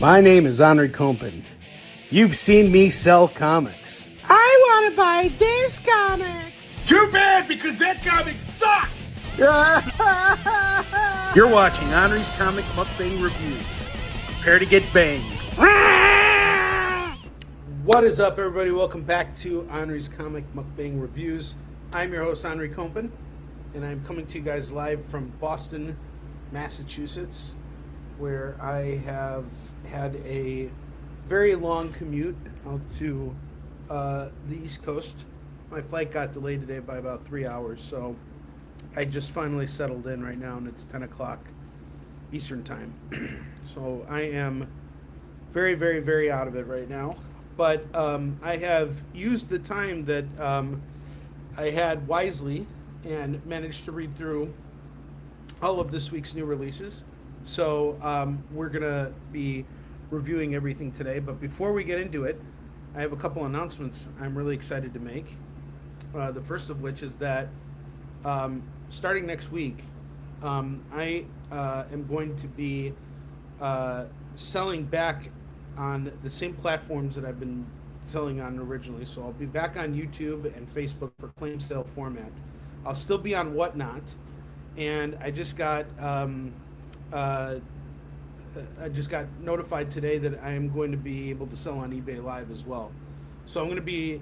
My name is Onrie'S. You've seen me sell comics. I want to buy this comic. Too bad, because that comic sucks! You're watching Onrie'S Comic Mukbang Reviews. Prepare to get banged. What is up, everybody? Welcome back to Onrie'S Comic Mukbang Reviews. I'm your host, Onrie'S, and I'm coming to you guys live from Boston, Massachusetts, where I have had a very long commute out to the East Coast. My flight got delayed today by about 3 hours, so I just finally settled in right now, and it's 10 o'clock Eastern time. So I am very, very, very out of it right now. But I have used the time that I had wisely and managed to read through all of this week's new releases. So we're going to be reviewing everything today. But before we get into it, I have a couple announcements I'm really excited to make. The first of which is that starting next week, I am going to be selling back on the same platforms that I've been selling on originally. So I'll be back on YouTube and Facebook for claim sale format. I'll still be on Whatnot, and I just got notified today that I am going to be able to sell on eBay Live as well. So I'm going to be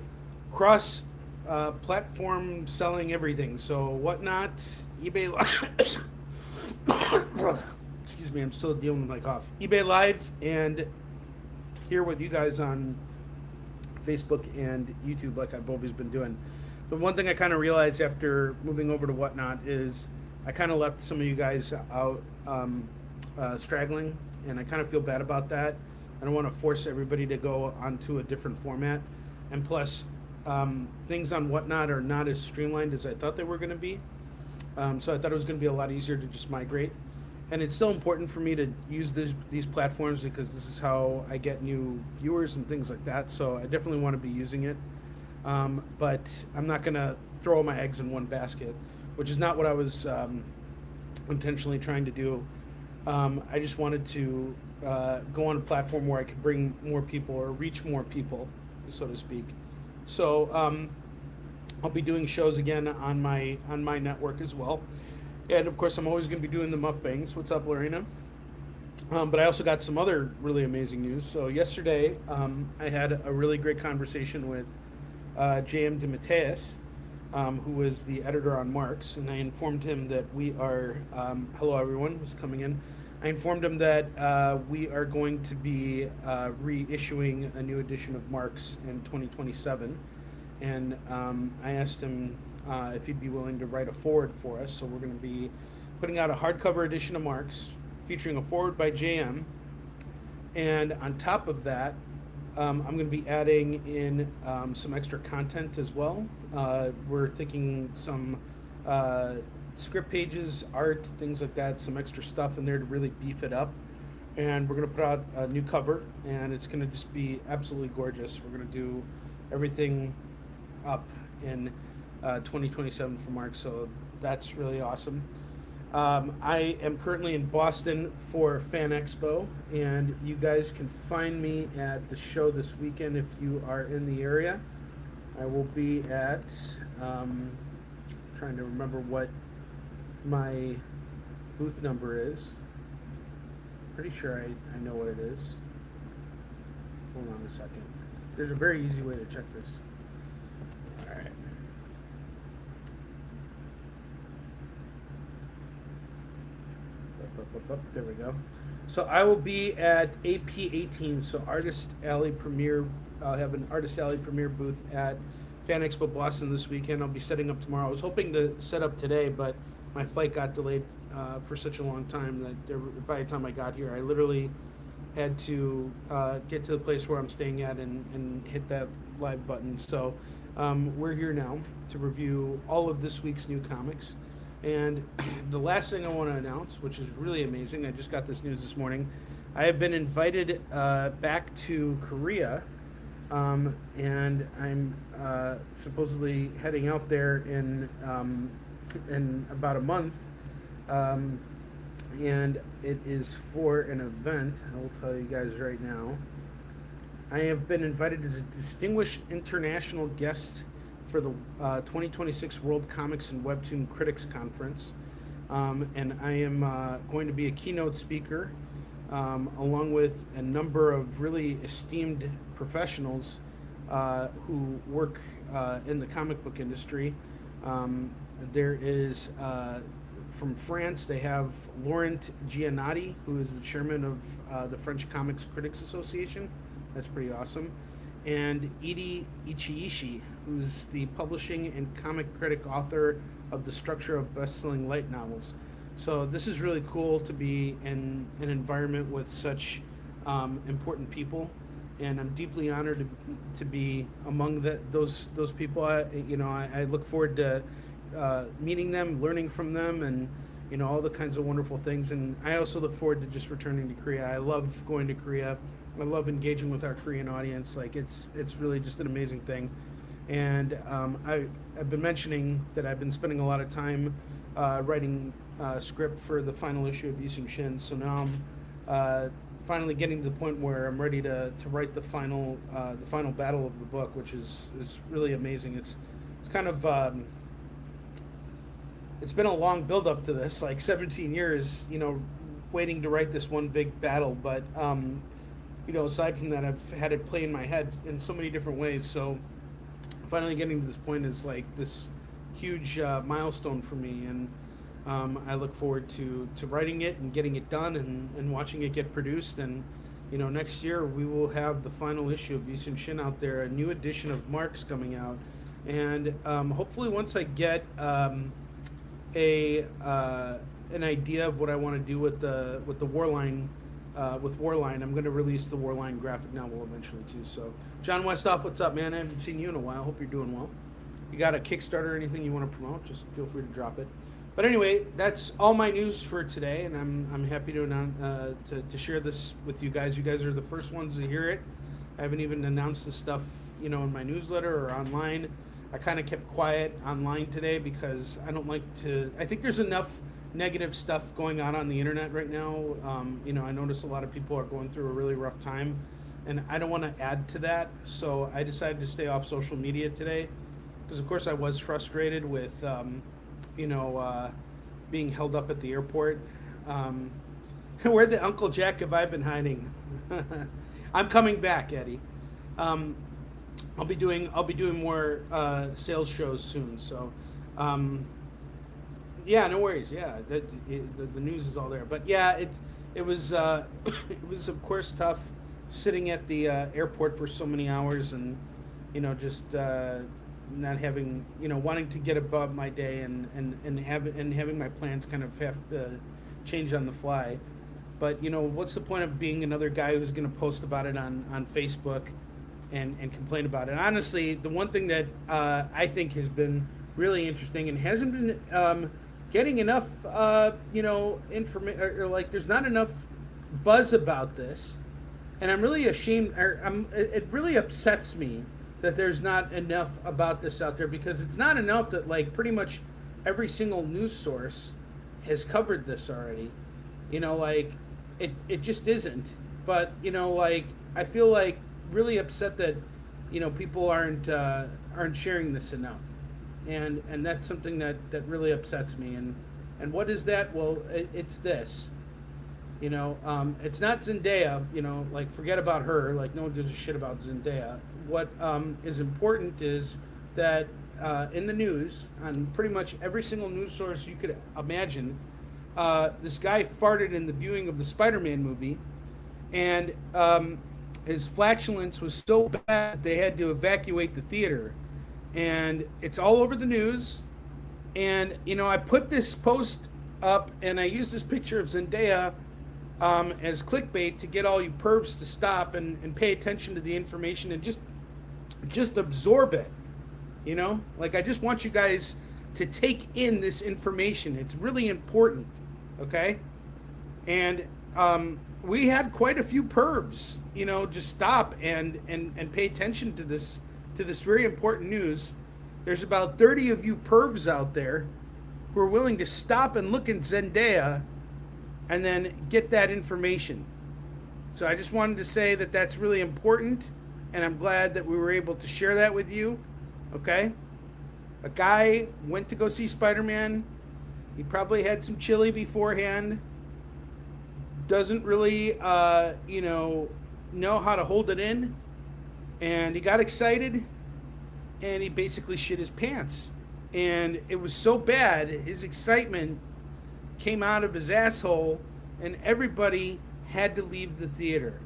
cross platform selling everything. So Whatnot, eBay Live. Excuse me, I'm still dealing with my cough. eBay Live, and here with you guys on Facebook and YouTube, like I've always been doing. But one thing I kind of realized after moving over to Whatnot is I kind of left some of you guys out straggling, and I kind of feel bad about that. I don't want to force everybody to go onto a different format, and plus things on Whatnot are not as streamlined as I thought they were going to be. So I thought it was going to be a lot easier to just migrate. And it's still important for me to use these platforms because this is how I get new viewers and things like that. So I definitely want to be using it. But I'm not going to throw all my eggs in one basket, which is not what I was intentionally trying to do. I just wanted to go on a platform where I could bring more people or reach more people, so to speak. So I'll be doing shows again on my network as well. And of course, I'm always going to be doing the mukbangs. What's up, Lorena? But I also got some other really amazing news. So yesterday, I had a really great conversation with J.M. DeMatteis, who was the editor on Marks, and I informed him that we are, hello everyone who's coming in, I informed him that we are going to be reissuing a new edition of Marks in 2027, and I asked him if he'd be willing to write a forward for us. So we're going to be putting out a hardcover edition of Marks featuring a forward by JM, and on top of that, I'm going to be adding in some extra content as well. We're thinking some script pages, art, things like that, some extra stuff in there to really beef it up. And we're going to put out a new cover, and it's going to just be absolutely gorgeous. We're going to do everything up in 2027 for Mark, so that's really awesome. I am currently in Boston for Fan Expo, and you guys can find me at the show this weekend if you are in the area. I will be at, trying to remember what my booth number is. Pretty sure I know what it is. Hold on a second. There's a very easy way to check this. All right. There we go. So I will be at EP015, so Artist Alley Premiere. I'll have an Artist Alley Premiere booth at Fan Expo Boston this weekend. I'll be setting up tomorrow. I was hoping to set up today, but my flight got delayed for such a long time that by the time I got here, I literally had to get to the place where I'm staying at and hit that live button. So we're here now to review all of this week's new comics. And the last thing I want to announce, which is really amazing, I just got this news this morning. I have been invited back to Korea, and I'm supposedly heading out there in about a month. and it is for an event. I will tell you guys right now. I have been invited as a distinguished international guest for the 2026 World Comics and Webtoon Critics Conference. And I am going to be a keynote speaker along with a number of really esteemed professionals who work in the comic book industry. There is, from France, they have Laurent Giannotti, who is the chairman of the French Comics Critics Association. That's pretty awesome. And Edi Ichiishi, who's the publishing and comic critic author of The Structure of Best-Selling Light Novels. So this is really cool to be in an environment with such important people, and I'm deeply honored to be among those people. I look forward to meeting them, learning from them, and all the kinds of wonderful things. And I also look forward to just returning to Korea. I love going to Korea. I love engaging with our Korean audience. Like it's really just an amazing thing. And I've been mentioning that I've been spending a lot of time writing script for the final issue of Isum-shin. So now I'm finally getting to the point where I'm ready to write the final battle of the book, which is really amazing. It's kind of it's been a long build up to this, like 17 years, waiting to write this one big battle. But aside from that, I've had it play in my head in so many different ways. So finally getting to this point is like this huge milestone for me, and I look forward to writing it and getting it done and watching it get produced. And next year we will have the final issue of Isum-shin out there, a new edition of Mark's coming out, and hopefully once I get an idea of what I want to do with the Warline. With Warline, I'm going to release the Warline graphic novel eventually too. So, John Westhoff, what's up, man? I haven't seen you in a while. Hope you're doing well. You got a Kickstarter or anything you want to promote? Just feel free to drop it. But anyway, that's all my news for today, and I'm happy to announce to share this with you guys. You guys are the first ones to hear it. I haven't even announced this stuff, in my newsletter or online. I kind of kept quiet online today because I don't like to. I think there's enough negative stuff going on the internet right now. I notice a lot of people are going through a really rough time, and I don't want to add to that. So I decided to stay off social media today, because of course I was frustrated with, being held up at the airport. Where the Uncle Jack have I been hiding? I'm coming back, Eddie. I'll be doing more sales shows soon. So. Yeah, no worries. Yeah, the news is all there. But yeah, it was it was of course tough sitting at the airport for so many hours, and just not having wanting to get above my day and having my plans kind of have to change on the fly. But what's the point of being another guy who's going to post about it on Facebook and complain about it? Honestly, the one thing that I think has been really interesting and hasn't been getting enough, information, or like there's not enough buzz about this, and I'm really ashamed. It really upsets me that there's not enough about this out there, because it's not enough that like pretty much every single news source has covered this already. It just isn't. But I feel like really upset that people aren't sharing this enough. And that's something that really upsets me. And what is that? Well, it's this. It's not Zendaya. Forget about her. Like, no one gives a shit about Zendaya. What is important is that in the news, on pretty much every single news source you could imagine, this guy farted in the viewing of the Spider-Man movie, and his flatulence was so bad that they had to evacuate the theater. And it's all over the news. And I put this post up, and I used this picture of Zendaya as clickbait to get all you pervs to stop and pay attention to the information and just absorb it. I just want you guys to take in this information. It's really important, okay? And we had quite a few pervs, just stop and pay attention to this very important news. There's about 30 of you pervs out there who are willing to stop and look at Zendaya and then get that information. So I just wanted to say that that's really important, and I'm glad that we were able to share that with you. Okay? A guy went to go see Spider-Man. He probably had some chili beforehand. Doesn't really, know how to hold it in. And he got excited, and he basically shit his pants. And it was so bad, his excitement came out of his asshole, and everybody had to leave the theater.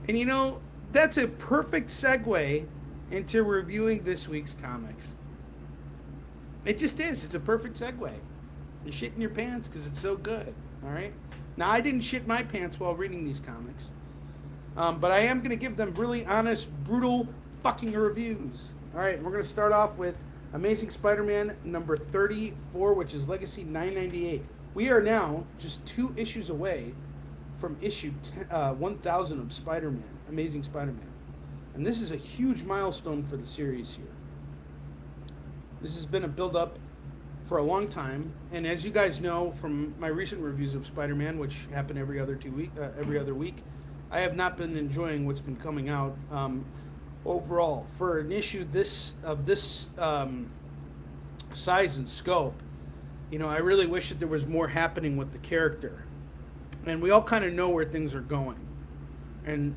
And that's a perfect segue into reviewing this week's comics. It just is. It's a perfect segue. You're shitting your pants because it's so good. All right? Now, I didn't shit my pants while reading these comics. But I am going to give them really honest, brutal fucking reviews. All right, we're going to start off with Amazing Spider-Man number 34, which is Legacy 998. We are now just 2 issues away from issue 1000 of Spider-Man, Amazing Spider-Man. And this is a huge milestone for the series here. This has been a build-up for a long time, and as you guys know from my recent reviews of Spider-Man, which happen every other week, I have not been enjoying what's been coming out overall. For an issue this size and scope, I really wish that there was more happening with the character. And we all kind of know where things are going. And,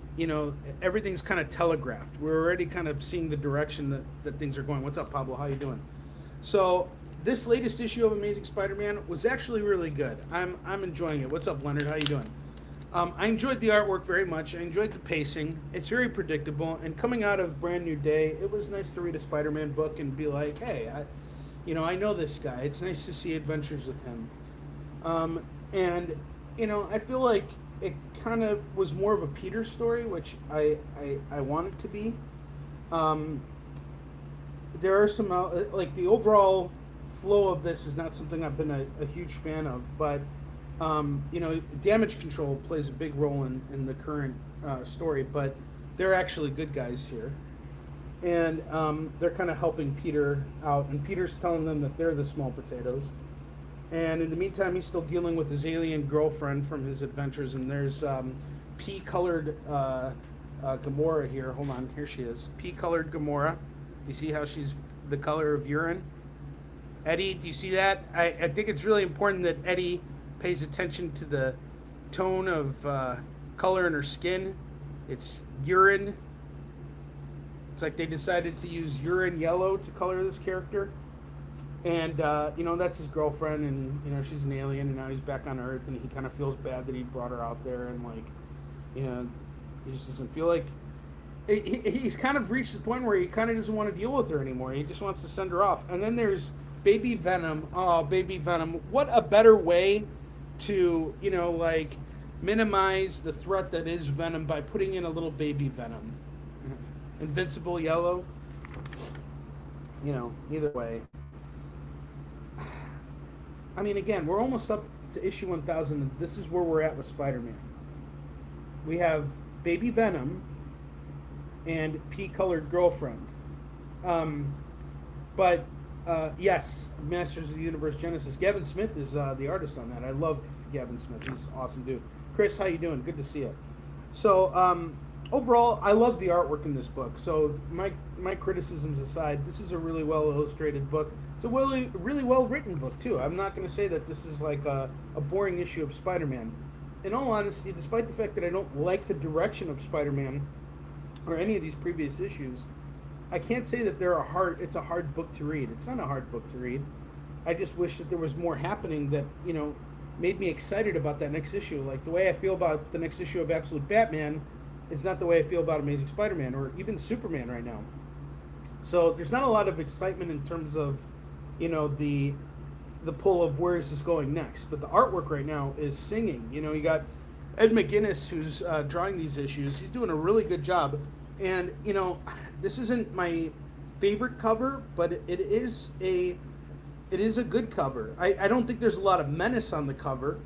everything's kind of telegraphed. We're already kind of seeing the direction that things are going. What's up, Pablo? How you doing? So, this latest issue of Amazing Spider-Man was actually really good. I'm enjoying it. What's up, Leonard? How you doing? I enjoyed the artwork very much. I enjoyed the pacing. It's very predictable. And coming out of Brand New Day, it was nice to read a Spider-Man book and be like, hey, I know this guy. It's nice to see adventures with him. I feel like it kind of was more of a Peter story, which I want it to be. There are some, the overall flow of this is not something I've been a huge fan of, but damage control plays a big role in the current story, but they're actually good guys here. And they're kind of helping Peter out, and Peter's telling them that they're the small potatoes. And in the meantime, he's still dealing with his alien girlfriend from his adventures, and there's pea-colored Gamora here. Hold on, here she is. Pea-colored Gamora. You see how she's the color of urine? Eddie, do you see that? I think it's really important that Eddie pays attention to the tone of color in her skin. It's urine. It's like they decided to use urine yellow to color this character. And, that's his girlfriend, and, she's an alien, and now he's back on Earth, and he kind of feels bad that he brought her out there, and, he just doesn't feel like... He's kind of reached the point where he kind of doesn't want to deal with her anymore. He just wants to send her off. And then there's Baby Venom. Oh, Baby Venom. What a better way to, minimize the threat that is Venom by putting in a little Baby Venom. Invincible yellow. Either way. I mean, again, we're almost up to issue 1000, and this is where we're at with Spider-Man. We have Baby Venom and pea-colored girlfriend. Yes, Masters of the Universe Genesis. Gavin Smith is the artist on that. I love Gavin Smith. He's an awesome dude. Chris, how you doing? Good to see you. So, overall, I love the artwork in this book. So, my criticisms aside, this is a really well-illustrated book. It's a really well-written book, too. I'm not going to say that this is like a boring issue of Spider-Man. In all honesty, despite the fact that I don't like the direction of Spider-Man or any of these previous issues, I can't say that it's a hard book to read. It's not a hard book to read. I just wish that there was more happening that, made me excited about that next issue. Like, the way I feel about the next issue of Absolute Batman is not the way I feel about Amazing Spider-Man or even Superman right now. So there's not a lot of excitement in terms of, the pull of where is this going next. But the artwork right now is singing. You got Ed McGuinness, who's drawing these issues. He's doing a really good job. And, this isn't my favorite cover, but it is a good cover. I don't think there's a lot of menace on the cover,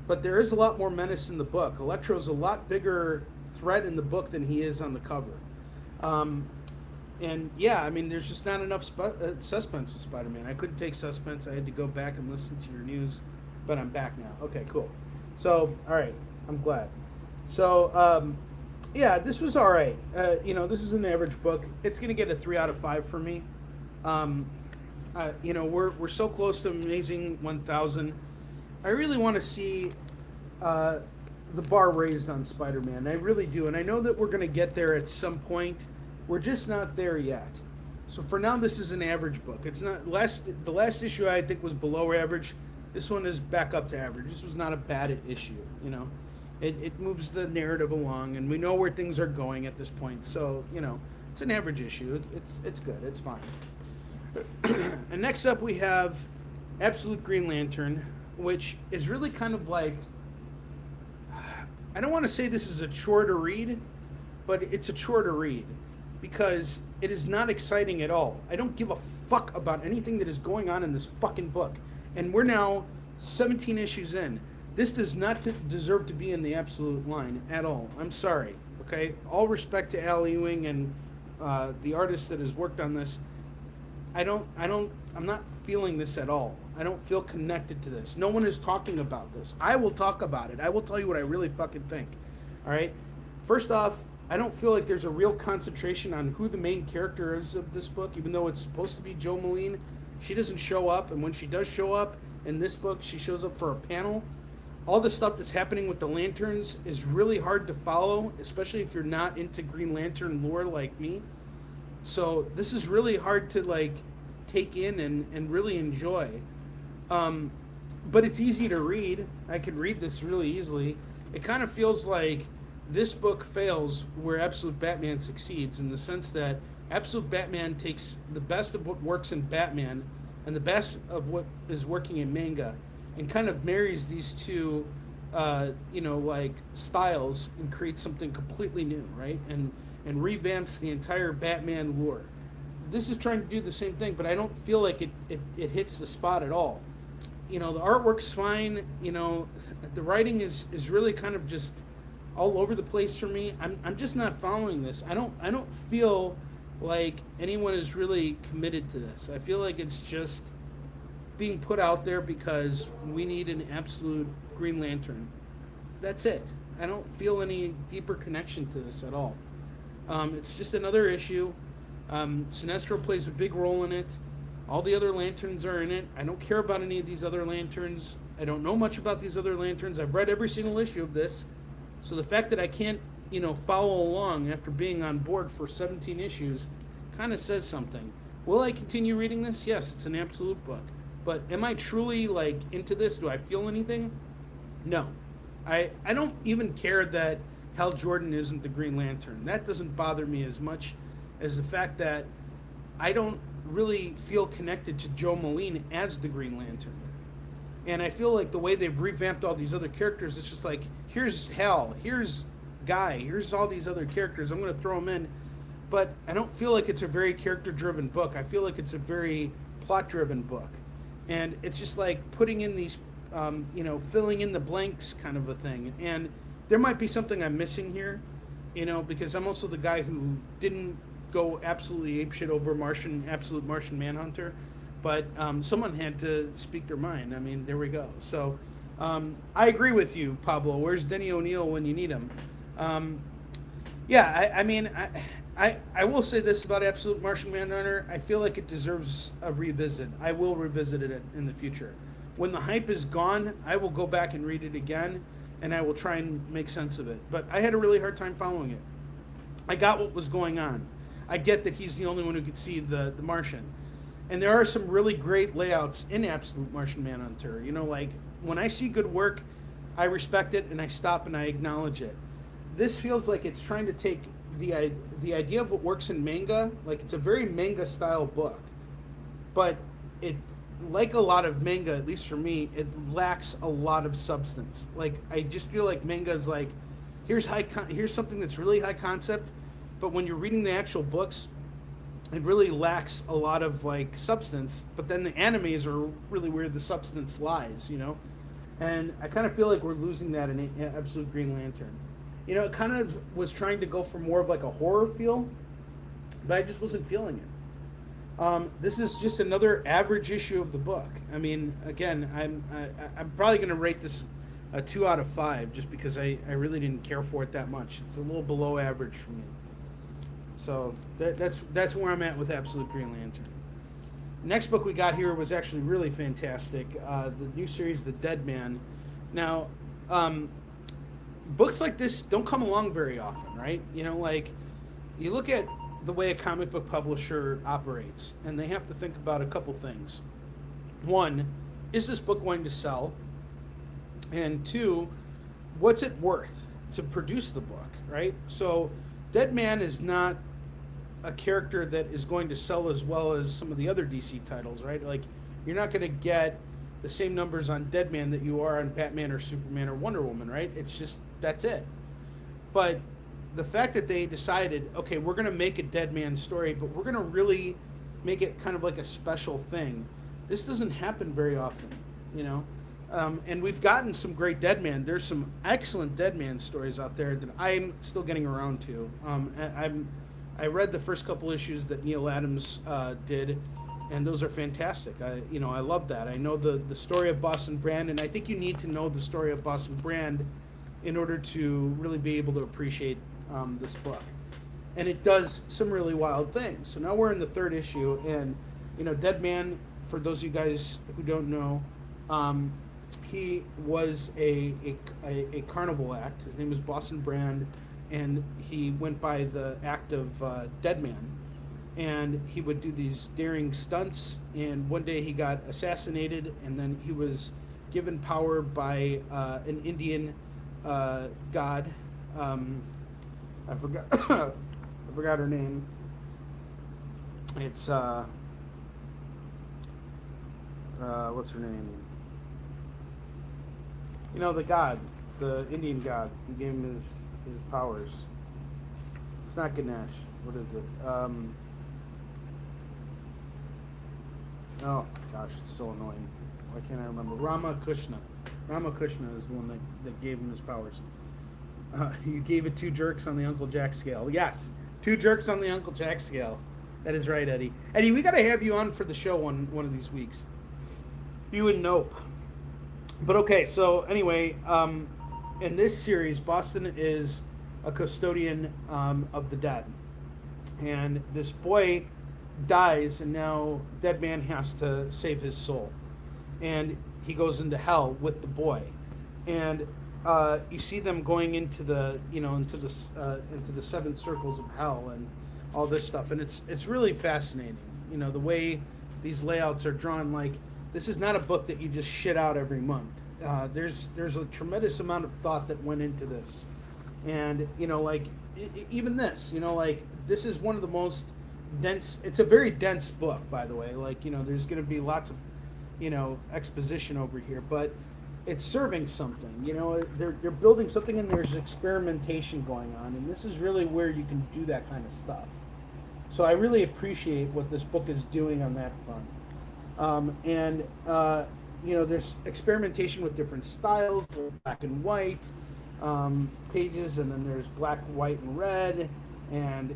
but there is a lot more menace in the book. Electro's a lot bigger threat in the book than he is on the cover. And yeah, I mean, there's just not enough suspense in Spider-Man. I couldn't take suspense. I had to go back and listen to your news, but I'm back now. Okay, cool. So, all right, I'm glad. So, yeah, this was all right. This is an average book. It's gonna get a 3 out of 5 for me. Um, we're so close to Amazing 1000. I really want to see uh, the bar raised on Spider-Man. I really do, and I know that we're gonna get there at some point. We're just not there yet. So for now, this is an average book. It's not the last issue I think was below average. This one is back up to average. This was not a bad issue. It moves the narrative along, and we know where things are going at this point. So it's an average issue. It's good. It's fine. And next up we have Absolute Green Lantern, which is really kind of like, I don't want to say this is a chore to read, but it's a chore to read because it is not exciting at all. I don't give a fuck about anything that is going on in this fucking book. And we're now 17 issues in. This does not deserve to be in the Absolute line at all. I'm sorry, okay? All respect to Al Ewing and the artist that has worked on this. I'm not feeling this at all. I don't feel connected to this. No one is talking about this. I will talk about it. I will tell you what I really fucking think. All right? First off, I don't feel like there's a real concentration on who the main character is of this book, even though it's supposed to be Joe Moline. She doesn't show up, and when she does show up in this book, she shows up for a panel. All the stuff that's happening with the Lanterns is really hard to follow, especially if you're not into Green Lantern lore like me. So this is really hard to take in and really enjoy. But it's easy to read. I can read this really easily. It kind of feels like this book fails where Absolute Batman succeeds, in the sense that Absolute Batman takes the best of what works in Batman and the best of what is working in manga and kind of marries these two styles and creates something completely new, right? And revamps the entire Batman lore. This is trying to do the same thing, but I don't feel like it hits the spot at all. The artwork's fine. The writing is really kind of just all over the place for me. I'm just not following this. I don't feel like anyone is really committed to this. I feel like it's just being put out there because we need an absolute Green Lantern. That's it. I don't feel any deeper connection to this at all. It's just another issue. Sinestro plays a big role in it. All the other Lanterns are in it. I don't care about any of these other Lanterns. I don't know much about these other Lanterns. I've read every single issue of this. So the fact that I can't, follow along after being on board for 17 issues kind of says something. Will I continue reading this? Yes, it's an absolute book. But am I truly, into this? Do I feel anything? No. I don't even care that Hal Jordan isn't the Green Lantern. That doesn't bother me as much as the fact that I don't really feel connected to Joe Moline as the Green Lantern. And I feel like the way they've revamped all these other characters, it's just like, here's Hal, here's Guy, here's all these other characters, I'm going to throw them in. But I don't feel like it's a very character-driven book. I feel like it's a very plot-driven book. And it's just like putting in these, filling in the blanks kind of a thing. And there might be something I'm missing here, because I'm also the guy who didn't go absolutely apeshit over Absolute Martian Manhunter. But someone had to speak their mind. I mean, there we go. So I agree with you, Pablo. Where's Denny O'Neil when you need him? I will say this about Absolute Martian Manhunter. I feel like it deserves a revisit. I will revisit it in the future. When the hype is gone, I will go back and read it again, and I will try and make sense of it. But I had a really hard time following it. I got what was going on. I get that he's the only one who could see the Martian. And there are some really great layouts in Absolute Martian Manhunter. When I see good work, I respect it, and I stop and I acknowledge it. This feels like it's trying to take the idea of what works in manga, like it's a very manga-style book. But it, like a lot of manga, at least for me, it lacks a lot of substance. I just feel like manga is like, here's something that's really high concept, but when you're reading the actual books, it really lacks a lot of substance. But then the animes are really where the substance lies, And I kind of feel like we're losing that in Absolute Green Lantern. It kind of was trying to go for more of a horror feel, but I just wasn't feeling it. This is just another average issue of the book. I mean, again, I'm probably going to rate this a 2 out of 5 just because I really didn't care for it that much. It's a little below average for me. So that's where I'm at with Absolute Green Lantern. Next book we got here was actually really fantastic. The new series, The Dead Man. Now, books like this don't come along very often, right? You know, like, you look at the way a comic book publisher operates, and they have to think about a couple things. One, is this book going to sell? And two, what's it worth to produce the book, right? So Dead Man is not a character that is going to sell as well as some of the other DC titles, right? Like, you're not going to get the same numbers on Dead Man that you are on Batman or Superman or Wonder Woman, right? It's just, that's it. But the fact that they decided, okay, we're going to make a Dead Man story, but we're going to really make it kind of like a special thing. This doesn't happen very often, you know? And we've gotten some great Dead Man. There's some excellent Dead Man stories out there that I'm still getting around to. I read the first couple issues that Neil Adams did, and those are fantastic. I love that. I know the story of Boston Brand, and I think you need to know the story of Boston Brand in order to really be able to appreciate this book. And it does some really wild things. So now we're in the third issue, and Dead Man, for those of you guys who don't know, he was a carnival act. His name was Boston Brand, and he went by the act of Dead Man. And he would do these daring stunts, and one day he got assassinated, and then he was given power by an Indian god. I forgot I forgot her name. It's what's her name? The god, the Indian god. He gave him his powers. It's not Ganesh. What is it? Oh gosh, it's so annoying. Why can't I remember? Ramakrishna. Ramakrishna is the one that gave him his powers. You gave it 2 jerks on the Uncle Jack scale. Yes, 2 jerks on the Uncle Jack scale. That is right, Eddie. Eddie, we got to have you on for the show one of these weeks. You and Nope. But okay, so anyway, in this series, Boston is a custodian of the dead. And this boy dies, and now Dead Man has to save his soul. And he goes into hell with the boy. And you see them going into the into the 7 circles of hell and all this stuff, and it's really fascinating. The way these layouts are drawn. Like, this is not a book that you just shit out every month. There's a tremendous amount of thought that went into this, and even this, this is one of the most dense. It's a very dense book, by the way. There's going to be lots of exposition over here, but it's serving something. They're building something, and there's experimentation going on, and this is really where you can do that kind of stuff. So I really appreciate what this book is doing on that front. There's experimentation with different styles, black and white pages, and then there's black, white, and red. And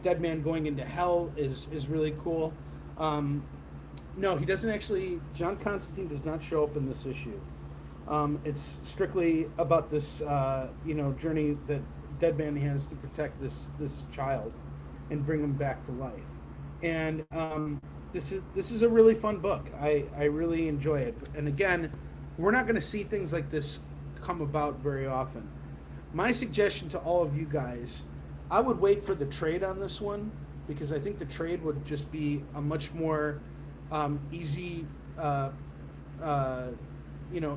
Dead Man going into hell is really cool. No, he doesn't actually. John Constantine does not show up in this issue. It's strictly about this, journey that Dead Man has to protect this child and bring him back to life. And this is a really fun book. I really enjoy it. And again, we're not going to see things like this come about very often. My suggestion to all of you guys, I would wait for the trade on this one, because I think the trade would just be a much more easy,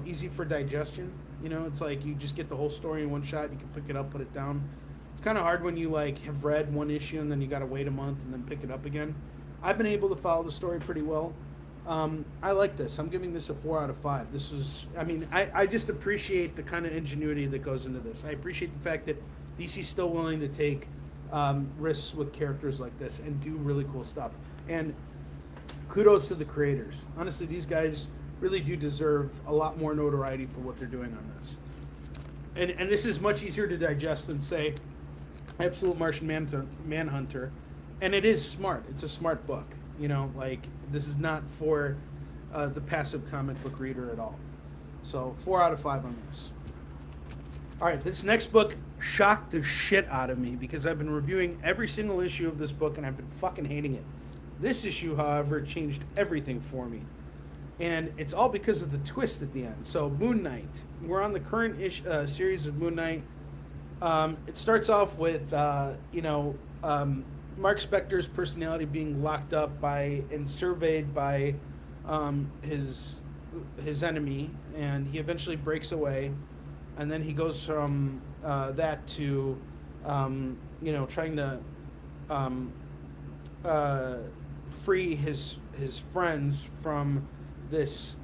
easy for digestion. It's like you just get the whole story in one shot. You can pick it up, put it down. It's kind of hard when you have read one issue and then you got to wait a month and then pick it up again. I've been able to follow the story pretty well. I like this. I'm giving this a 4 out of 5. This was, I just appreciate the kind of ingenuity that goes into this. I appreciate the fact that DC's still willing to take risks with characters like this and do really cool stuff. And kudos to the creators. Honestly, these guys really do deserve a lot more notoriety for what they're doing on this. And this is much easier to digest than, say, Absolute Martian Manhunter. And it is smart. It's a smart book. This is not for the passive comic book reader at all. So 4 out of 5 on this. All right, this next book shocked the shit out of me because I've been reviewing every single issue of this book and I've been fucking hating it. This issue, however, changed everything for me. And it's all because of the twist at the end. So, Moon Knight. We're on the current series of Moon Knight. It starts off with, Mark Spector's personality being locked up and surveyed by his enemy, and he eventually breaks away. And then he goes from that to, trying to free his friends from this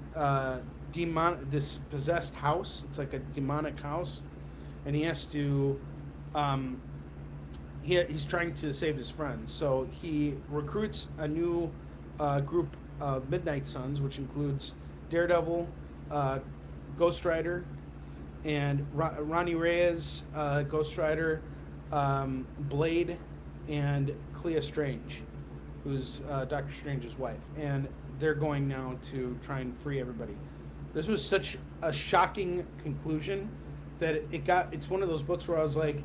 this possessed house. It's like a demonic house, and he has to. He's trying to save his friends, so he recruits a new group of Midnight Suns, which includes Daredevil, Ghost Rider, and Onrie'S, Ghost Rider, Blade, and Clea Strange, who's Doctor Strange's wife. And they're going now to try and free everybody. This was such a shocking conclusion that it's one of those books where I was like,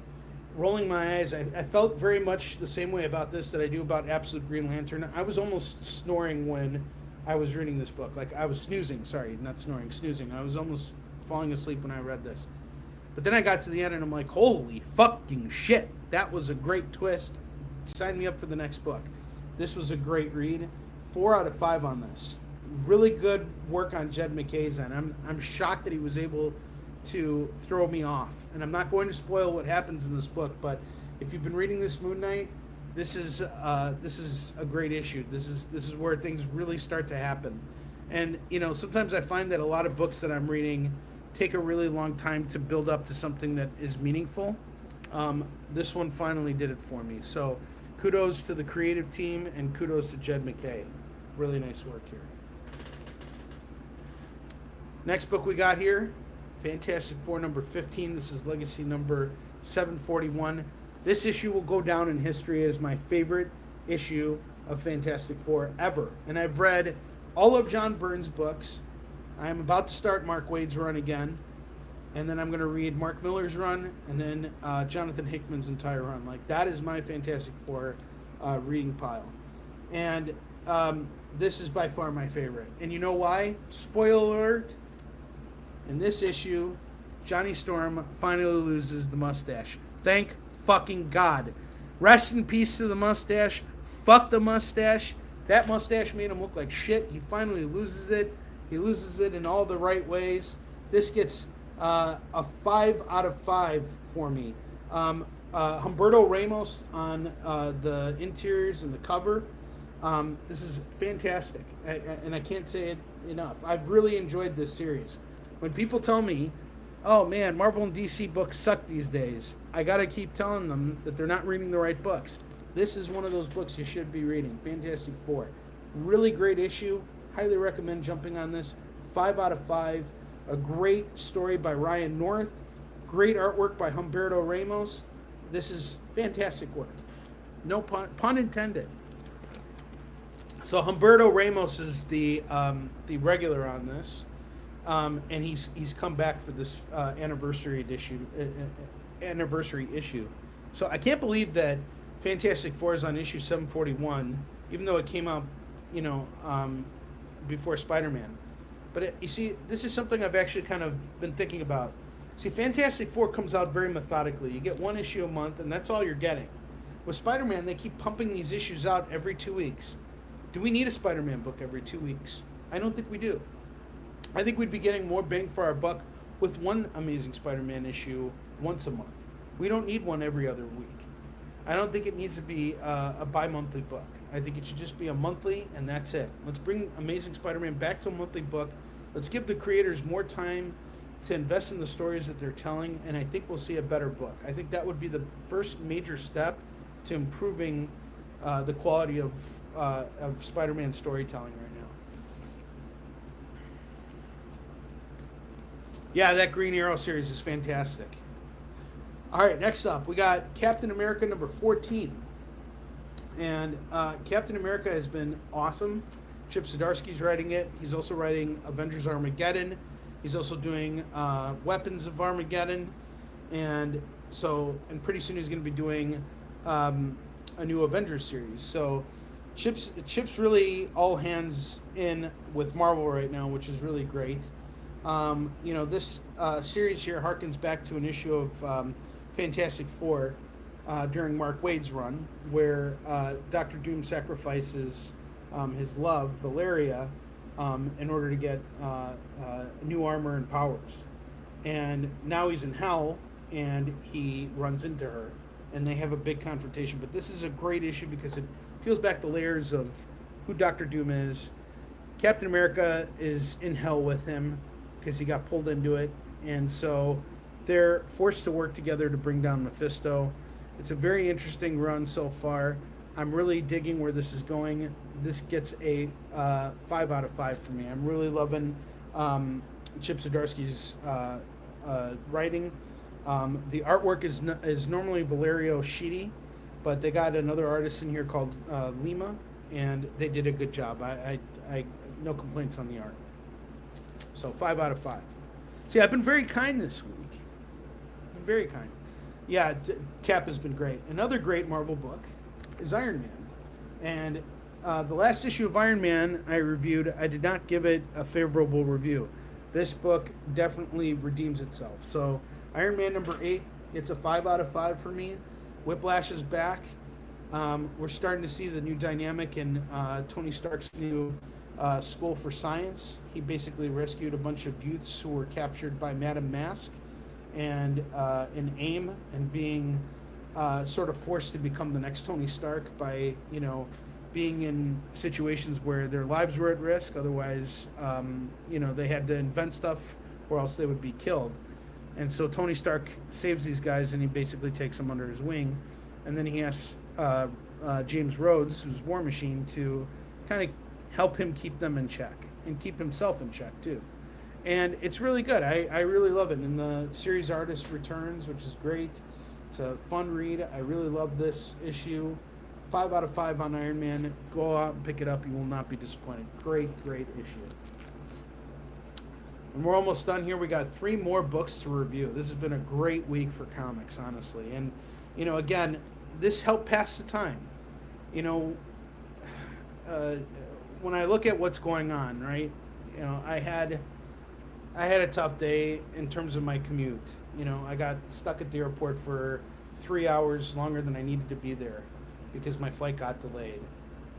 rolling my eyes. I felt very much the same way about this that I do about Absolute Green Lantern. I was almost snoring when I was reading this book. Like, I was snoozing. Sorry, not snoring, snoozing. I was almost falling asleep when I read this. But then I got to the end and I'm like, holy fucking shit. That was a great twist. Sign me up for the next book. This was a great read. 4 out of 5 on this. Really good work on Jed McKay's end. I'm shocked that he was able to throw me off. And I'm not going to spoil what happens in this book, but if you've been reading this Moon Knight, this is a great issue. This is where things really start to happen. And sometimes I find that a lot of books that I'm reading take a really long time to build up to something that is meaningful. This one finally did it for me. So kudos to the creative team and kudos to Jed McKay. Really nice work here. Next book we got here, Fantastic Four number 15. This is Legacy number 741. This issue will go down in history as my favorite issue of Fantastic Four ever. And I've read all of John Byrne's books. I am about to start Mark Waid's run again. And then I'm going to read Mark Miller's run and then Jonathan Hickman's entire run. Like, that is my Fantastic Four reading pile. And this is by far my favorite. And you know why? Spoiler alert. In this issue, Johnny Storm finally loses the mustache. Thank fucking God. Rest in peace to the mustache. Fuck the mustache. That mustache made him look like shit. He finally loses it. He loses it in all the right ways. This gets a 5 out of 5 for me. Humberto Ramos on the interiors and the cover. This is fantastic. And I can't say it enough. I've really enjoyed this series. When people tell me, oh man, Marvel and DC books suck these days, I gotta keep telling them that they're not reading the right books. This is one of those books you should be reading. Fantastic Four. Really great issue. Highly recommend jumping on this. 5 out of 5. A great story by Ryan North. Great artwork by Humberto Ramos. This is fantastic work. No pun intended. So Humberto Ramos is the regular on this. And he's come back for this anniversary issue. So I can't believe that Fantastic Four is on issue 741, even though it came out, before Spider-Man. But you see, this is something I've actually kind of been thinking about. See, Fantastic Four comes out very methodically. You get one issue a month, and that's all you're getting. With Spider-Man, they keep pumping these issues out every 2 weeks. Do we need a Spider-Man book every 2 weeks? I don't think we do. I think we'd be getting more bang for our buck with one Amazing Spider-Man issue once a month. We don't need one every other week. I don't think it needs to be a bi-monthly book. I think it should just be a monthly, and that's it. Let's bring Amazing Spider-Man back to a monthly book. Let's give the creators more time to invest in the stories that they're telling, and I think we'll see a better book. I think that would be the first major step to improving the quality of Spider-Man storytelling right now. Yeah, that Green Arrow series is fantastic. All right, next up, we got Captain America number 14. And Captain America has been awesome. Chip Zdarsky's writing it. He's also writing Avengers Armageddon. He's also doing Weapons of Armageddon. and pretty soon he's going to be doing a new Avengers series. So Chip's really all hands in with Marvel right now, which is really great. This series here harkens back to an issue of Fantastic Four during Mark Waid's run, where Doctor Doom sacrifices his love, Valeria, in order to get new armor and powers. And now he's in hell, and he runs into her, and they have a big confrontation. But this is a great issue because it peels back the layers of who Doctor Doom is. Captain America is in hell with him because he got pulled into it, and so they're forced to work together to bring down Mephisto. It's a very interesting run so far. I'm really digging where this is going. This gets a 5 out of 5 for me. I'm really loving Chip Zdarsky's writing. The artwork is normally Valerio Schiti, but they got another artist in here called Lima, and they did a good job. I no complaints on the art. So 5 out of 5. See, I've been very kind this week. Been very kind. Yeah, Cap has been great. Another great Marvel book is Iron Man. And the last issue of Iron Man I reviewed, I did not give it a favorable review. This book definitely redeems itself. So Iron Man number 8 gets a 5 out of 5 for me. Whiplash is back. We're starting to see the new dynamic in Tony Stark's new School for Science. He basically rescued a bunch of youths who were captured by Madame Mask, and in AIM, and being sort of forced to become the next Tony Stark by, being in situations where their lives were at risk. Otherwise, they had to invent stuff or else they would be killed. And so Tony Stark saves these guys, and he basically takes them under his wing. And then he asks James Rhodes, who's War Machine, to kind of help him keep them in check and keep himself in check too. And it's really good. I really love it. And the series artist returns, which is great. It's a fun read. I really love this issue. 5 out of 5 on Iron Man. Go out and pick it up. You will not be disappointed. Great issue. And we're almost done here. We got 3 more books to review. This has been a great week for comics, honestly. And, again, this helped pass the time. When I look at what's going on, right? I had a tough day in terms of my commute. I got stuck at the airport for 3 hours longer than I needed to be there because my flight got delayed.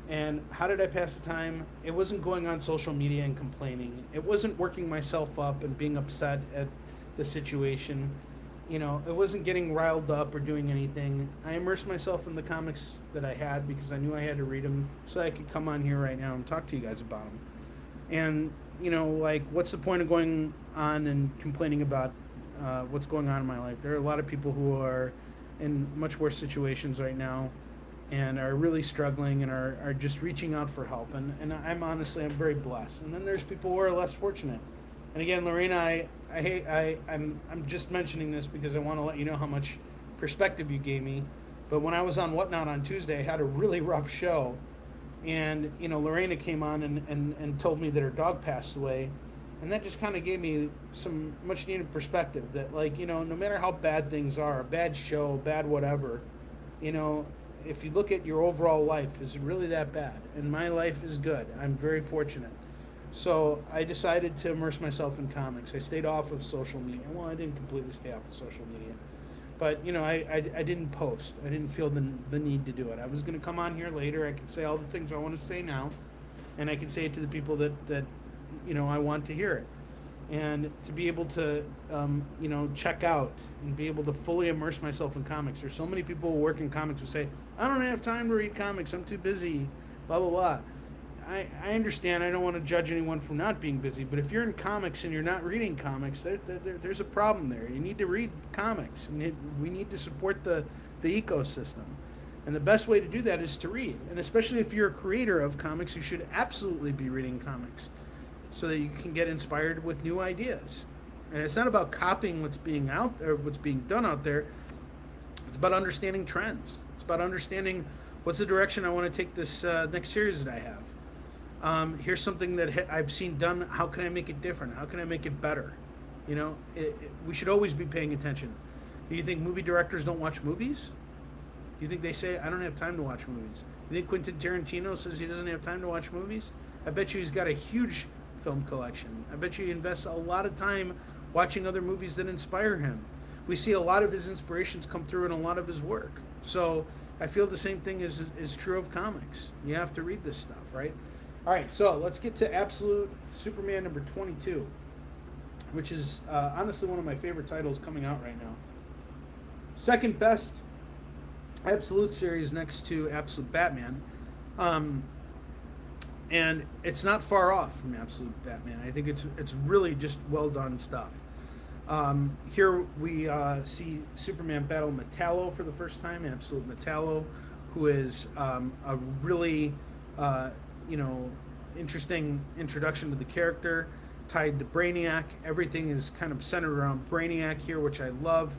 And how did I pass the time? It wasn't going on social media and complaining. It wasn't working myself up and being upset at the situation. It wasn't getting riled up or doing anything. I immersed myself in the comics that I had because I knew I had to read them so I could come on here right now and talk to you guys about them. And, what's the point of going on and complaining about what's going on in my life? There are a lot of people who are in much worse situations right now and are really struggling and are just reaching out for help. And I'm very blessed. And then there's people who are less fortunate. And again, Lorena, I'm just mentioning this because I want to let you know how much perspective you gave me. But when I was on Whatnot on Tuesday, I had a really rough show. And, Lorena came on and told me that her dog passed away. And that just kind of gave me some much needed perspective that, no matter how bad things are, a bad show, bad whatever, if you look at your overall life, is it really that bad? And my life is good. I'm very fortunate. So I decided to immerse myself in comics. I stayed off of social media. Well, I didn't completely stay off of social media. But, I didn't post. I didn't feel the need to do it. I was going to come on here later. I could say all the things I want to say now. And I could say it to the people that I want to hear it. And to be able to, check out and be able to fully immerse myself in comics. There's so many people who work in comics who say, I don't have time to read comics. I'm too busy, blah, blah, blah. I understand. I don't want to judge anyone for not being busy. But if you're in comics and you're not reading comics, there's a problem there. You need to read comics. And we need to support the ecosystem. And the best way to do that is to read. And especially if you're a creator of comics, you should absolutely be reading comics so that you can get inspired with new ideas. And it's not about copying what's being out there, what's being done out there. It's about understanding trends. It's about understanding what's the direction I want to take this next series that I have. Here's something that I've seen done. How can I make it different? How can I make it better? We should always be paying attention. Do you think movie directors don't watch movies? Do you think they say, I don't have time to watch movies? You think Quentin Tarantino says he doesn't have time to watch movies? I bet you he's got a huge film collection. I bet you he invests a lot of time watching other movies that inspire him. We see a lot of his inspirations come through in a lot of his work. So I feel the same thing is true of comics. You have to read this stuff, right? All right, so let's get to Absolute Superman number 22, which is honestly one of my favorite titles coming out right now. Second best Absolute series next to Absolute Batman. And it's not far off from Absolute Batman. I think it's really just well done stuff. Here we see Superman battle Metallo for the first time, Absolute Metallo, who is a really interesting introduction to the character, tied to Brainiac. Everything is kind of centered around Brainiac here, which I love.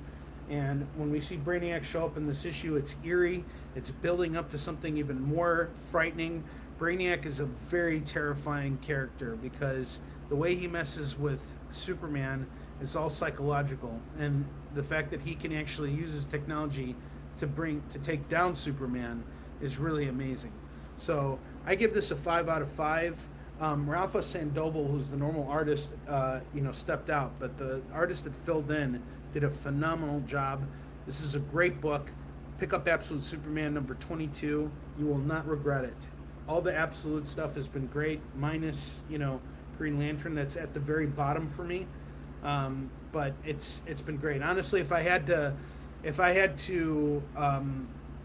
And when we see Brainiac show up in this issue, it's eerie. It's building up to something even more frightening. Brainiac is a very terrifying character because the way he messes with Superman is all psychological. And the fact that he can actually use his technology to take down Superman is really amazing. So I give this a 5 out of 5. Rafa Sandoval, who's the normal artist, stepped out, but the artist that filled in did a phenomenal job. This is a great book. Pick up Absolute Superman number 22. You will not regret it. All the Absolute stuff has been great, minus Green Lantern. That's at the very bottom for me, but it's been great. Honestly, if I had to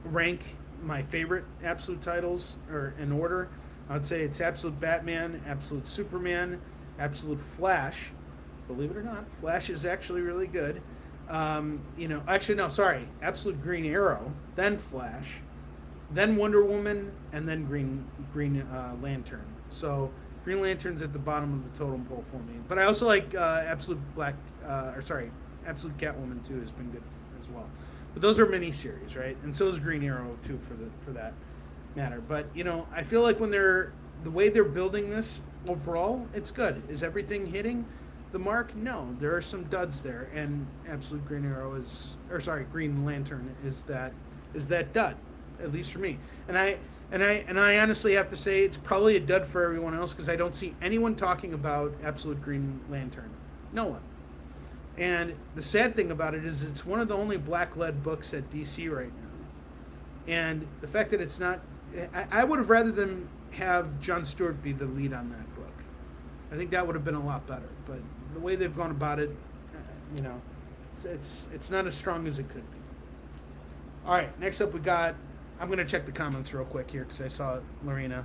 rank my favorite Absolute titles or in order, I'd say it's Absolute Batman, Absolute Superman, Absolute Flash. Believe it or not, Flash is actually really good. Absolute Green Arrow, then Flash, then Wonder Woman, and then Green Lantern. So Green Lantern's at the bottom of the totem pole for me. But I also like Absolute Catwoman too has been good as well. But those are miniseries, right? And so is Green Arrow too for that matter. But I feel like when the way they're building this overall, it's good. Is everything hitting the mark? No, there are some duds there, and Absolute Green Lantern is that dud, at least for me. And I honestly have to say it's probably a dud for everyone else because I don't see anyone talking about Absolute Green Lantern. No one. And the sad thing about it is it's one of the only black-led books at DC right now. And the fact that it's not, I would have rather than have Jon Stewart be the lead on that book. I think that would have been a lot better. But the way they've gone about it, it's not as strong as it could be. All right, next up we got, I'm going to check the comments real quick here because I saw Lorena.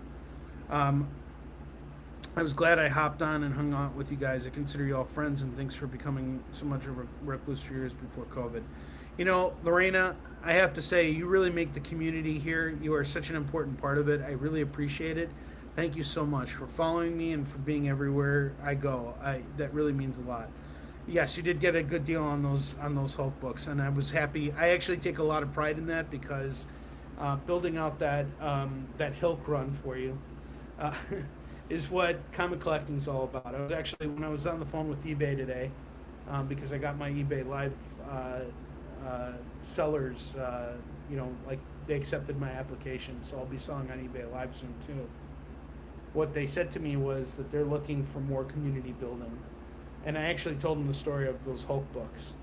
I was glad I hopped on and hung out with you guys. I consider you all friends, and thanks for becoming so much of a recluse for years before COVID. Lorena, I have to say, you really make the community here. You are such an important part of it. I really appreciate it. Thank you so much for following me and for being everywhere I go. That really means a lot. Yes, you did get a good deal on those Hulk books, and I was happy. I actually take a lot of pride in that because building out that Hilk run for you is what comic collecting is all about. When I was on the phone with eBay today, because I got my eBay Live sellers, they accepted my application, so I'll be selling on eBay Live soon too. What they said to me was that they're looking for more community building. And I actually told them the story of those Hulk books.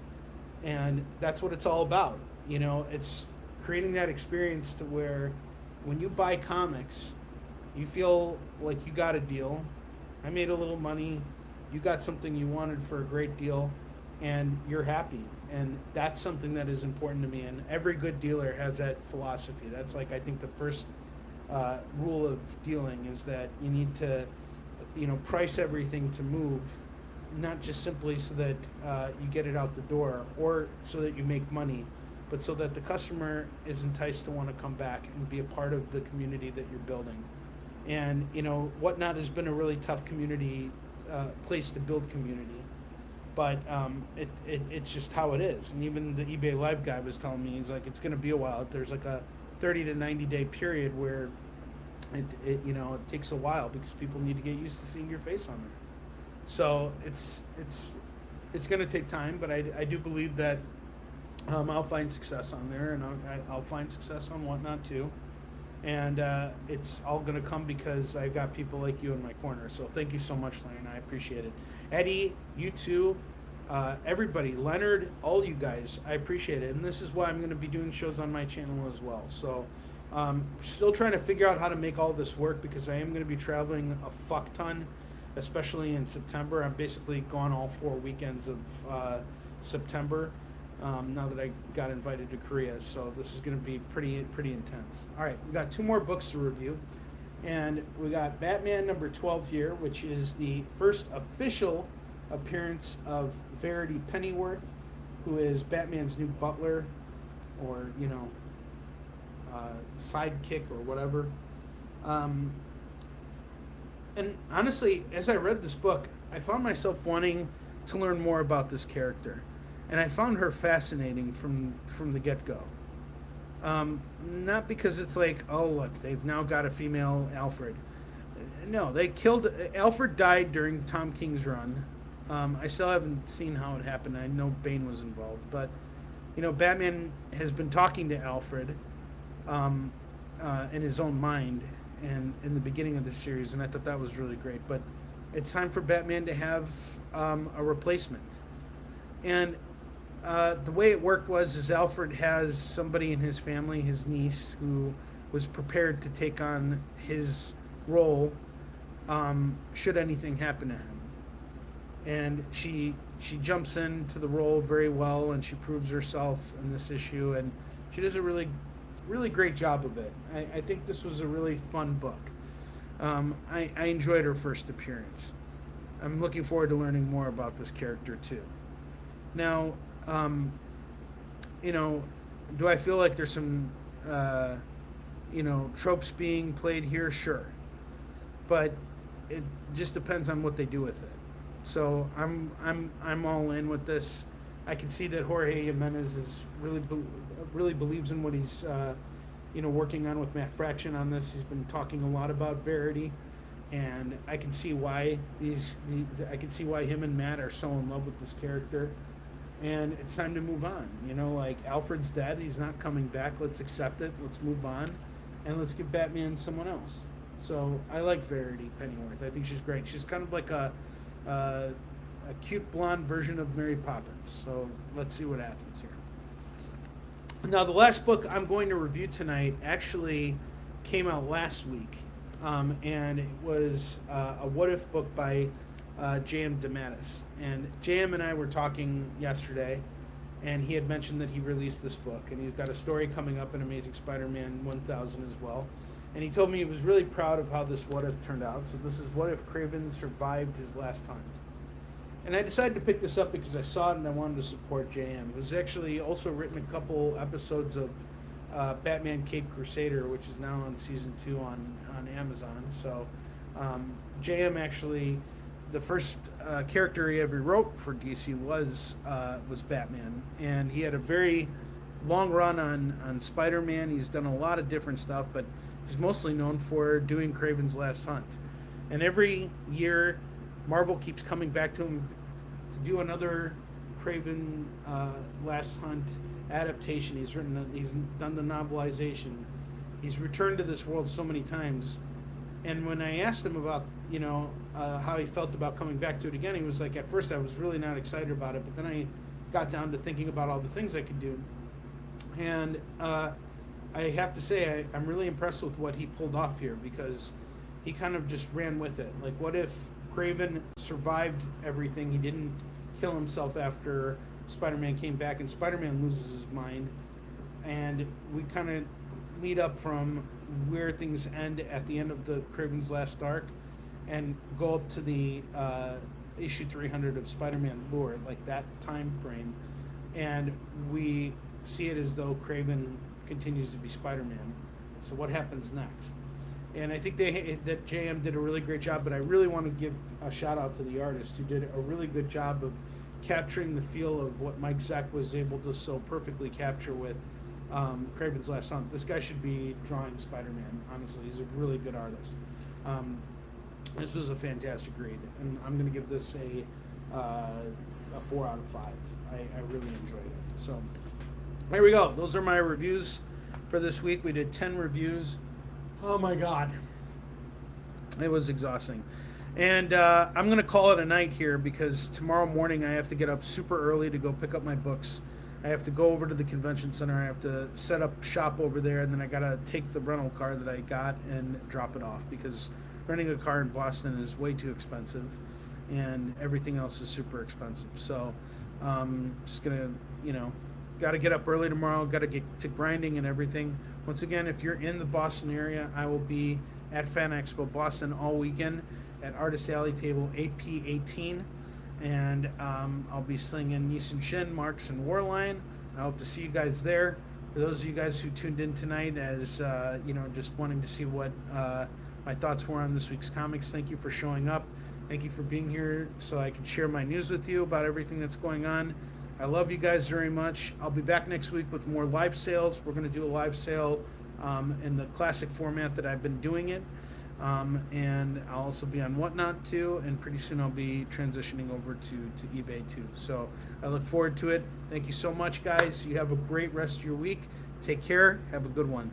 And that's what it's all about. It's creating that experience to where when you buy comics, you feel like you got a deal. I made a little money. You got something you wanted for a great deal, and you're happy. And that's something that is important to me. And every good dealer has that philosophy. That's I think the first rule of dealing is that you need to, price everything to move, not just simply so that you get it out the door or so that you make money, but so that the customer is enticed to want to come back and be a part of the community that you're building. And Whatnot has been a really tough community place to build community, but it's just how it is. And even the eBay Live guy was telling me, he's like, it's going to be a while. There's like a 30 to 90 day period where it takes a while because people need to get used to seeing your face on there. So it's going to take time, but I do believe that I'll find success on there, and I'll find success on Whatnot too. And it's all going to come because I've got people like you in my corner. So thank you so much, Lane. I appreciate it. Eddie, you too. Everybody, Leonard, all you guys, I appreciate it. And this is why I'm going to be doing shows on my channel as well. So still trying to figure out how to make all this work because I am going to be traveling a fuck ton, especially in September. I'm basically gone all 4 weekends of September. Now that I got invited to Korea, so this is going to be pretty intense. All right, we got 2 more books to review, and we got Batman number 12 here, which is the first official appearance of Verity Pennyworth, who is Batman's new butler, or sidekick or whatever. And honestly, as I read this book, I found myself wanting to learn more about this character. And I found her fascinating from the get-go. Not because it's like, oh, look, they've now got a female Alfred. No, Alfred died during Tom King's run. I still haven't seen how it happened. I know Bane was involved. But, Batman has been talking to Alfred in his own mind and in the beginning of the series, and I thought that was really great. But it's time for Batman to have a replacement. And the way it worked is Alfred has somebody in his family, his niece, who was prepared to take on his role should anything happen to him. And she jumps into the role very well, and she proves herself in this issue, and she does a really, really great job of it. I think this was a really fun book. I enjoyed her first appearance. I'm looking forward to learning more about this character too. Now, do I feel like there's some, tropes being played here? Sure. But it just depends on what they do with it. So I'm all in with this. I can see that Jorge Jimenez is really believes in what he's, working on with Matt Fraction on this. He's been talking a lot about Verity. And I can see why him and Matt are so in love with this character. And it's time to move on. Alfred's dead. He's not coming back. Let's accept it. Let's move on. And let's give Batman someone else. So I like Verity Pennyworth. I think she's great. She's kind of like a cute blonde version of Mary Poppins. So let's see what happens here. Now, the last book I'm going to review tonight actually came out last week. And it was a What If book by J.M. DeMatteis. And J.M. and I were talking yesterday, and he had mentioned that he released this book, and he's got a story coming up in Amazing Spider-Man 1000 as well. And he told me he was really proud of how this What If turned out. So this is What If Kraven survived his last hunt. And I decided to pick this up because I saw it and I wanted to support J.M. Who's actually also written a couple episodes of Batman Caped Crusader, which is now on season 2 on Amazon. So J.M. actually, the first character he ever wrote for DC was Batman, and he had a very long run on Spider-Man. He's done a lot of different stuff, but he's mostly known for doing Kraven's Last Hunt. And every year, Marvel keeps coming back to him to do another Kraven Last Hunt adaptation. He's done the novelization. He's returned to this world so many times. And when I asked him about, how he felt about coming back to it again, he was like, at first I was really not excited about it, but then I got down to thinking about all the things I could do. And I have to say, I'm really impressed with what he pulled off here, because he kind of just ran with it. Like, what if Kraven survived everything? He didn't kill himself after Spider-Man came back, and Spider-Man loses his mind. And we kind of lead up from where things end at the end of the Kraven's Last Arc and go up to the issue 300 of Spider-Man lore, like that time frame. And we see it as though Kraven continues to be Spider-Man. So what happens next? And I think that JM did a really great job, but I really want to give a shout out to the artist who did a really good job of capturing the feel of what Mike Zeck was able to so perfectly capture with Kraven's Last Hunt. This guy should be drawing Spider-Man, honestly. He's a really good artist. This was a fantastic read, and I'm going to give this a 4 out of 5. I really enjoyed it. So There we go. Those are my reviews for this week. We did 10 reviews. Oh my God. It was exhausting. And I'm going to call it a night here because tomorrow morning I have to get up super early to go pick up my books. I have to go over to the convention center. I have to set up shop over there, and then I got to take the rental car that I got and drop it off because renting a car in Boston is way too expensive and everything else is super expensive. So just going to, got to get up early tomorrow, got to get to grinding and everything. Once again, if you're in the Boston area, I will be at Fan Expo Boston all weekend at Artist Alley table AP015. And I'll be slinging Nissan Shin, Marks, and Warline. I hope to see you guys there. For those of you guys who tuned in tonight as, just wanting to see what my thoughts were on this week's comics, thank you for showing up. Thank you for being here so I can share my news with you about everything that's going on. I love you guys very much. I'll be back next week with more live sales. We're going to do a live sale in the classic format that I've been doing it. And I'll also be on Whatnot too, and pretty soon I'll be transitioning over to eBay too. So I look forward to it. Thank you so much, guys. You have a great rest of your week. Take care. Have a good one.